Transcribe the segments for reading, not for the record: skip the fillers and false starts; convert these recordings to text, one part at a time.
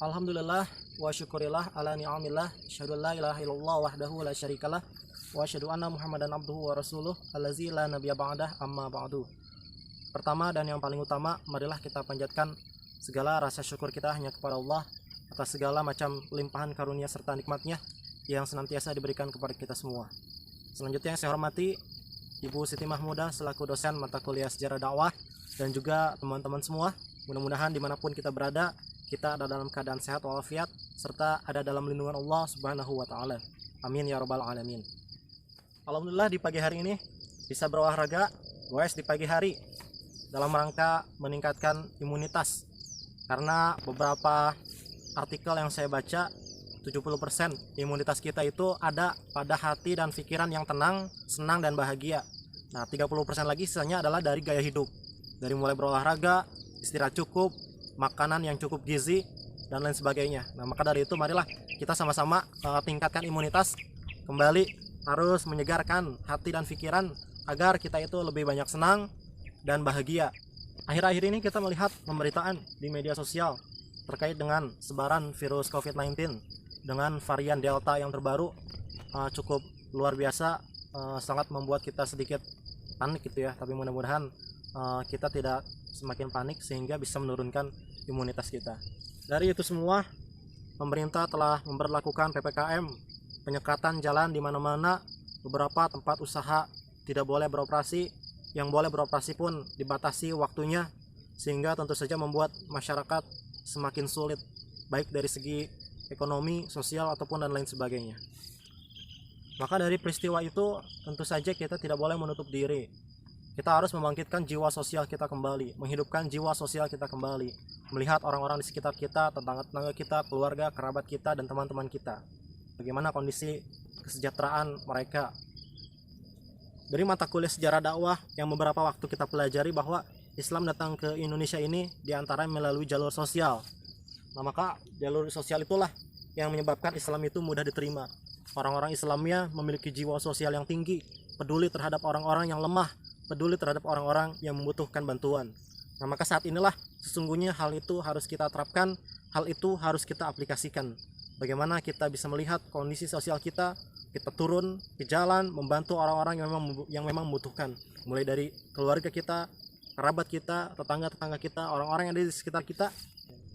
Alhamdulillah wa syukurillah ala ni'amillah asyhadu an la ilaha illallah wahdahu la syarikalah wa asyhadu anna Muhammadan abduhu wa rasuluh allazi la nabiyya ba'dah amma ba'du. Pertama dan yang paling utama, marilah kita panjatkan segala rasa syukur kita hanya kepada Allah atas segala macam limpahan karunia serta nikmatnya yang senantiasa diberikan kepada kita semua. Selanjutnya yang saya hormati Ibu Siti Mahmudah selaku dosen mata kuliah sejarah dakwah dan juga teman-teman semua. Mudah-mudahan dimanapun kita berada, kita ada dalam keadaan sehat walafiat serta ada dalam lindungan Allah Subhanahu wa taala. Amin ya rabbal alamin. Alhamdulillah di pagi hari ini bisa berolahraga goes di pagi hari dalam rangka meningkatkan imunitas. Karena beberapa artikel yang saya baca 70% imunitas kita itu ada pada hati dan pikiran yang tenang, senang dan bahagia. Nah, 30% lagi sisanya adalah dari gaya hidup. Dari mulai berolahraga, istirahat cukup, makanan yang cukup gizi dan lain sebagainya. Nah, maka dari itu marilah kita sama-sama tingkatkan imunitas, kembali harus menyegarkan hati dan pikiran agar kita itu lebih banyak senang dan bahagia. Akhir-akhir ini kita melihat pemberitaan di media sosial terkait dengan sebaran virus COVID-19 dengan varian Delta yang terbaru cukup luar biasa, sangat membuat kita sedikit panik gitu ya. Tapi mudah-mudahan kita tidak semakin panik sehingga bisa menurunkan imunitas kita. Dari itu semua, pemerintah telah memberlakukan PPKM, penyekatan jalan di mana-mana, beberapa tempat usaha tidak boleh beroperasi, yang boleh beroperasi pun dibatasi waktunya, sehingga tentu saja membuat masyarakat semakin sulit, baik dari segi ekonomi, sosial, ataupun dan lain sebagainya. Maka dari peristiwa itu, tentu saja kita tidak boleh menutup diri. Kita harus membangkitkan jiwa sosial kita kembali, menghidupkan jiwa sosial kita kembali, melihat orang-orang di sekitar kita, tetangga-tetangga kita, keluarga, kerabat kita, dan teman-teman kita. Bagaimana kondisi kesejahteraan mereka. Dari mata kuliah sejarah dakwah yang beberapa waktu kita pelajari bahwa Islam datang ke Indonesia ini diantara melalui jalur sosial. Nah, maka jalur sosial itulah yang menyebabkan Islam itu mudah diterima. Orang-orang Islamnya memiliki jiwa sosial yang tinggi, peduli terhadap orang-orang yang lemah, peduli terhadap orang-orang yang membutuhkan bantuan. Nah, maka saat inilah sesungguhnya hal itu harus kita terapkan, hal itu harus kita aplikasikan. Bagaimana kita bisa melihat kondisi sosial kita turun ke jalan, membantu orang-orang yang memang membutuhkan. Mulai dari keluarga kita, kerabat kita, tetangga-tetangga kita, orang-orang yang ada di sekitar kita.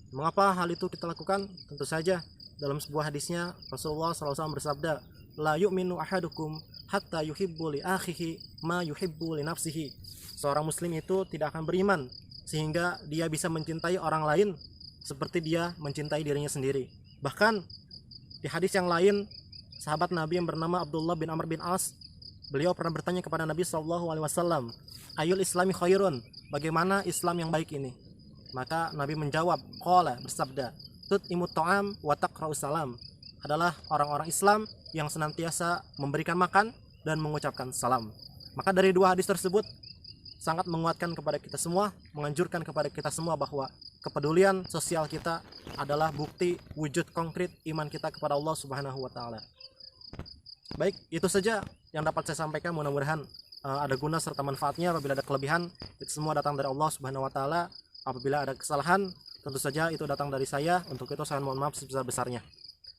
Mengapa hal itu kita lakukan? Tentu saja dalam sebuah hadisnya Rasulullah SAW bersabda, la yu'minu ahadukum hatta yuhibbu li akhihi ma yuhibbu li nafsihi. Seorang muslim itu tidak akan beriman sehingga dia bisa mencintai orang lain seperti dia mencintai dirinya sendiri. Bahkan di hadis yang lain, sahabat Nabi yang bernama Abdullah bin Amr bin As, beliau pernah bertanya kepada Nabi SAW, ayul islami khairun, bagaimana Islam yang baik ini? Maka Nabi menjawab, qala, bersabda, tut'imut ta'am wa taqra'us salam, adalah orang-orang Islam yang senantiasa memberikan makan dan mengucapkan salam. Maka dari dua hadis tersebut sangat menguatkan kepada kita semua, menganjurkan kepada kita semua bahwa kepedulian sosial kita adalah bukti wujud konkret iman kita kepada Allah Subhanahu wa taala. Baik, itu saja yang dapat saya sampaikan. Mudah-mudahan ada guna serta manfaatnya. Apabila ada kelebihan, itu semua datang dari Allah Subhanahu wa taala. Apabila ada kesalahan, tentu saja itu datang dari saya. Untuk itu saya mohon maaf sebesar-besarnya.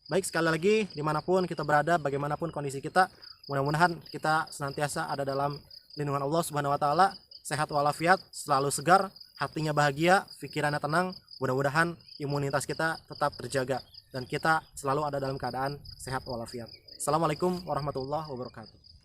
Baik, sekali lagi dimanapun kita berada, bagaimanapun kondisi kita, mudah-mudahan kita senantiasa ada dalam lindungan Allah Subhanahu wa taala, sehat walafiat, selalu segar, hatinya bahagia, pikirannya tenang. Mudah-mudahan imunitas kita tetap terjaga dan kita selalu ada dalam keadaan sehat walafiat. Assalamualaikum warahmatullahi wabarakatuh.